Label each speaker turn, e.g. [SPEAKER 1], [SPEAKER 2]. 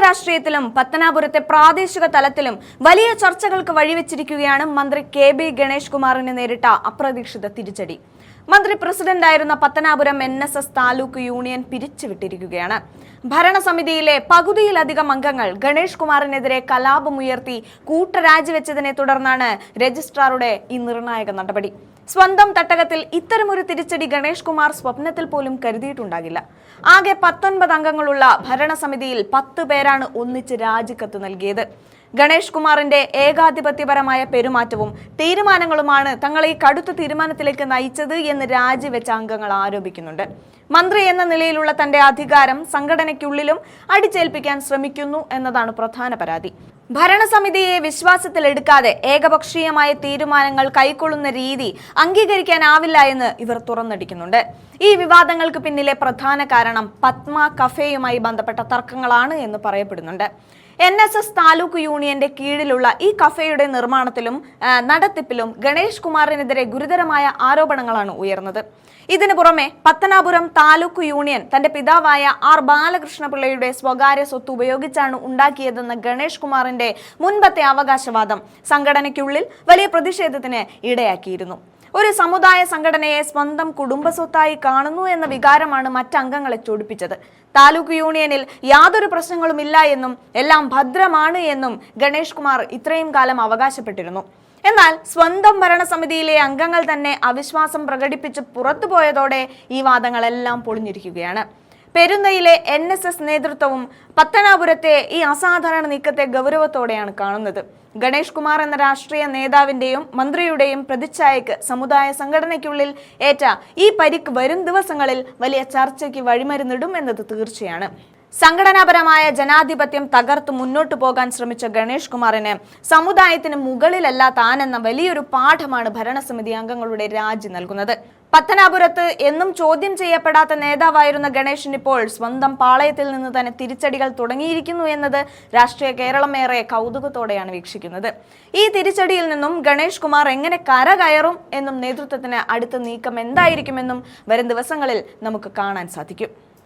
[SPEAKER 1] രാഷ്ട്രീയത്തിലും പത്തനാപുരത്തെ പ്രാദേശിക തലത്തിലും വലിയ ചർച്ചകൾക്ക് വഴിവെച്ചിരിക്കുകയാണ് മന്ത്രി കെ.ബി. ഗണേഷ് കുമാറിന് നേരിട്ട അപ്രതീക്ഷിത തിരിച്ചടി. മന്ത്രി പ്രസിഡന്റായിരുന്ന പത്തനാപുരം NSS താലൂക്ക് യൂണിയൻ പിരിച്ചുവിട്ടിരിക്കുകയാണ്. ഭരണസമിതിയിലെ പകുതിയിലധികം അംഗങ്ങൾ ഗണേഷ് കുമാറിനെതിരെ കലാപമുയർത്തി കൂട്ടരാജിവെച്ചതിനെ തുടർന്നാണ് രജിസ്ട്രാറുടെ ഈ നിർണായക നടപടി. സ്വന്തം തട്ടകത്തിൽ ഇത്തരമൊരു തിരിച്ചടി ഗണേഷ് കുമാർ സ്വപ്നത്തിൽ പോലും കരുതിയിട്ടുണ്ടാകില്ല. ആകെ 19 അംഗങ്ങളുള്ള ഭരണസമിതിയിൽ 10 പേരാണ് ഒന്നിച്ച് രാജിക്കത്ത് നൽകിയത്. ഗണേഷ് കുമാറിന്റെ ഏകാധിപത്യപരമായ പെരുമാറ്റവും തീരുമാനങ്ങളുമാണ് തങ്ങളെ ഈ കടുത്ത തീരുമാനത്തിലേക്ക് നയിച്ചത് എന്ന് രാജിവെച്ച അംഗങ്ങൾ ആരോപിക്കുന്നുണ്ട്. മന്ത്രി എന്ന നിലയിലുള്ള തന്റെ അധികാരം സംഘടനയ്ക്കുള്ളിലും അടിച്ചേൽപ്പിക്കാൻ ശ്രമിക്കുന്നു എന്നതാണ് പ്രധാന പരാതി. ഭരണസമിതിയെ വിശ്വാസത്തിലെടുക്കാതെ ഏകപക്ഷീയമായ തീരുമാനങ്ങൾ കൈക്കൊള്ളുന്ന രീതി അംഗീകരിക്കാനാവില്ല എന്ന് ഇവർ തുറന്നടിക്കുന്നുണ്ട്. ഈ വിവാദങ്ങൾക്ക് പിന്നിലെ പ്രധാന കാരണം പത്മ കഫേയുമായി ബന്ധപ്പെട്ട തർക്കങ്ങളാണ് എന്ന് പറയപ്പെടുന്നുണ്ട്. NSS താലൂക്ക് യൂണിയന്റെ കീഴിലുള്ള ഈ കഫേയുടെ നിർമ്മാണത്തിലും നടത്തിപ്പിലും ഗണേഷ് കുമാറിനെതിരെ ഗുരുതരമായ ആരോപണങ്ങളാണ് ഉയർന്നത്. ഇതിനു പുറമെ പത്തനാപുരം താലൂക്ക് യൂണിയൻ തന്റെ പിതാവായ R. ബാലകൃഷ്ണപിള്ളയുടെ സ്വകാര്യ സ്വത്ത് ഉപയോഗിച്ചാണ് ഉണ്ടാക്കിയതെന്ന ഗണേഷ് കുമാറിന്റെ മുൻപത്തെ അവകാശവാദം സംഘടനയ്ക്കുള്ളിൽ വലിയ പ്രതിഷേധത്തിന് ഇടയാക്കിയിരുന്നു. ഒരു സമുദായ സംഘടനയെ സ്വന്തം കുടുംബസ്വത്തായി കാണുന്നു എന്ന വികാരമാണ് മറ്റംഗങ്ങളെ ചൊടിപ്പിച്ചത്. താലൂക്ക് യൂണിയനിൽ യാതൊരു പ്രശ്നങ്ങളുമില്ല എന്നും എല്ലാം ഭദ്രമാണ് എന്നും ഗണേഷ് കുമാർ ഇത്രയും കാലം അവകാശപ്പെട്ടിരുന്നു. എന്നാൽ സ്വന്തം ഭരണസമിതിയിലെ അംഗങ്ങൾ തന്നെ അവിശ്വാസം പ്രകടിപ്പിച്ച് പുറത്തുപോയതോടെ ഈ വാദങ്ങളെല്ലാം പൊളിഞ്ഞിരിക്കുകയാണ്. പെരുന്നയിലെ NSS നേതൃത്വവും പത്തനാപുരത്തെ ഈ അസാധാരണ നീക്കത്തെ ഗൗരവത്തോടെയാണ് കാണുന്നത്. ഗണേഷ് കുമാർ എന്ന രാഷ്ട്രീയ നേതാവിന്റെയും മന്ത്രിയുടെയും പ്രതിച്ഛായക്ക് സമുദായ സംഘടനയ്ക്കുള്ളിൽ ഏറ്റ ഈ പരിക്ക് വരും ദിവസങ്ങളിൽ വലിയ ചർച്ചയ്ക്ക് വഴിമരുന്നിടും എന്നത് തീർച്ചയാണ്. സംഘടനാപരമായ ജനാധിപത്യം തകർത്ത് മുന്നോട്ടു പോകാൻ ശ്രമിച്ച ഗണേഷ് കുമാറിന് സമുദായത്തിന് മുകളിലല്ല താനെന്ന വലിയൊരു പാഠമാണ് ഭരണസമിതി അംഗങ്ങളുടെ രാജി നൽകുന്നത്. പത്തനാപുരത്ത് എന്നും ചോദ്യം ചെയ്യപ്പെടാത്ത നേതാവായിരുന്ന ഗണേഷിന് ഇപ്പോൾ സ്വന്തം പാളയത്തിൽ നിന്ന് തന്നെ തിരിച്ചടികൾ തുടങ്ങിയിരിക്കുന്നു എന്നത് രാഷ്ട്രീയ കേരളം ഏറെ കൗതുകത്തോടെയാണ് വീക്ഷിക്കുന്നത്. ഈ തിരിച്ചടിയിൽ നിന്നും ഗണേഷ് കുമാർ എങ്ങനെ കരകയറും എന്നും നേതൃത്വത്തിന് അടുത്ത നീക്കം എന്തായിരിക്കുമെന്നും വരും ദിവസങ്ങളിൽ നമുക്ക് കാണാൻ സാധിക്കും.